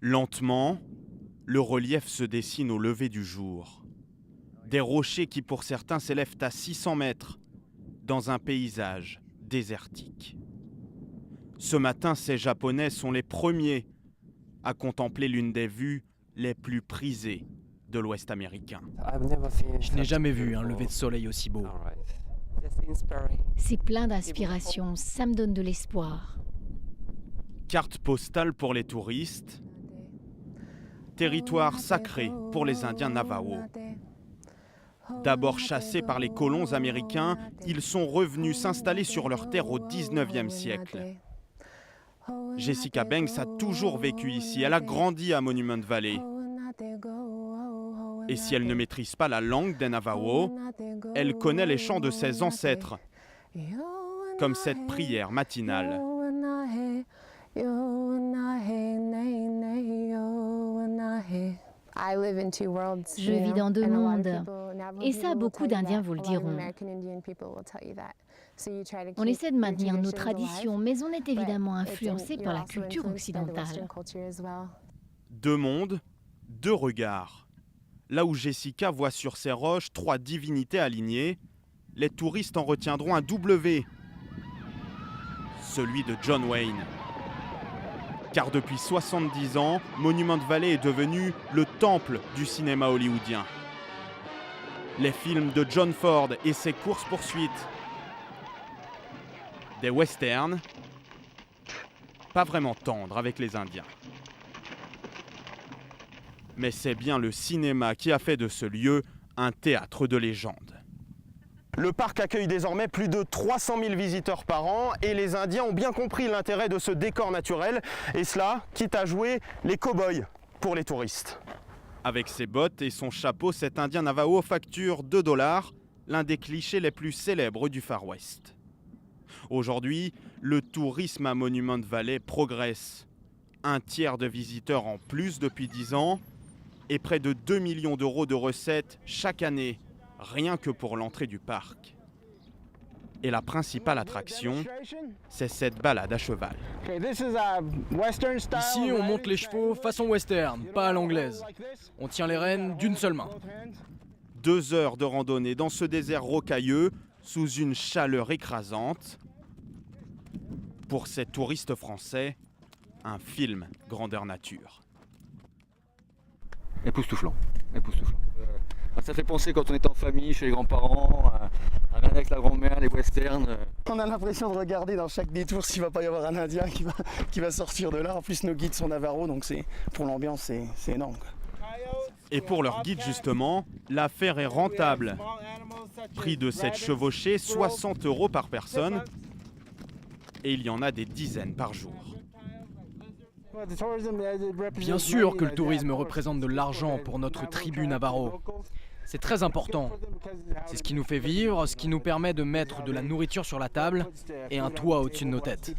Lentement, le relief se dessine au lever du jour. Des rochers qui pour certains s'élèvent à 600 mètres dans un paysage désertique. Ce matin, ces Japonais sont les premiers à contempler l'une des vues les plus prisées de l'Ouest américain. Je n'ai jamais vu un lever de soleil aussi beau. C'est plein d'inspiration, ça me donne de l'espoir. Carte postale pour les touristes, territoire sacré pour les Indiens Navajo. D'abord chassés par les colons américains, ils sont revenus s'installer sur leur terre au 19e siècle. Jessica Banks a toujours vécu ici, elle a grandi à Monument Valley. Et si elle ne maîtrise pas la langue des Navajo, elle connaît les chants de ses ancêtres, comme cette prière matinale. Je vis dans deux mondes. Et ça, beaucoup d'Indiens vous le diront. On essaie de maintenir nos traditions, mais on est évidemment influencé par la culture occidentale. Deux mondes, deux regards. Là où Jessica voit sur ces roches 3 divinités alignées, les touristes en retiendront un W, celui de John Wayne. Car depuis 70 ans, Monument Valley est devenu le temple du cinéma hollywoodien. Les films de John Ford et ses courses-poursuites, des westerns, pas vraiment tendres avec les Indiens. Mais c'est bien le cinéma qui a fait de ce lieu un théâtre de légende. Le parc accueille désormais plus de 300 000 visiteurs par an et les Indiens ont bien compris l'intérêt de ce décor naturel, et cela quitte à jouer les cow-boys pour les touristes. Avec ses bottes et son chapeau, cet Indien Navajo facture $2, l'un des clichés les plus célèbres du Far West. Aujourd'hui, le tourisme à Monument Valley progresse. 1/3 de visiteurs en plus depuis 10 ans et près de 2 millions d'euros de recettes chaque année, rien que pour l'entrée du parc. Et la principale attraction, c'est cette balade à cheval. Ici, on monte les chevaux façon western, pas à l'anglaise. On tient les rênes d'une seule main. 2 heures de randonnée dans ce désert rocailleux, sous une chaleur écrasante. Pour ces touristes français, un film grandeur nature. Époustouflant, époustouflant. Ça fait penser quand on est en famille, chez les grands-parents, à rien avec la grand-mère, les westerns. On a l'impression de regarder dans chaque détour s'il ne va pas y avoir un Indien qui va sortir de là. En plus, nos guides sont Navarro, donc pour l'ambiance, c'est énorme. Et pour leur guide, justement, l'affaire est rentable. Prix de cette chevauchée, 60 € par personne. Et il y en a des dizaines par jour. Bien sûr que le tourisme représente de l'argent pour notre tribu Navarro. C'est très important. C'est ce qui nous fait vivre, ce qui nous permet de mettre de la nourriture sur la table et un toit au-dessus de nos têtes.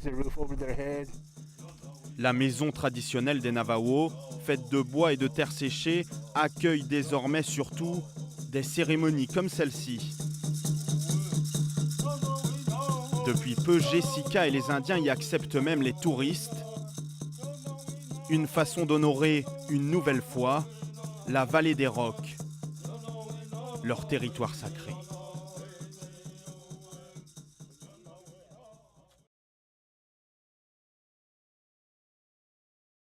La maison traditionnelle des Navajo, faite de bois et de terre séchée, accueille désormais surtout des cérémonies comme celle-ci. Depuis peu, Jessica et les Indiens y acceptent même les touristes. Une façon d'honorer une nouvelle fois la vallée des Rocs, leur territoire sacré.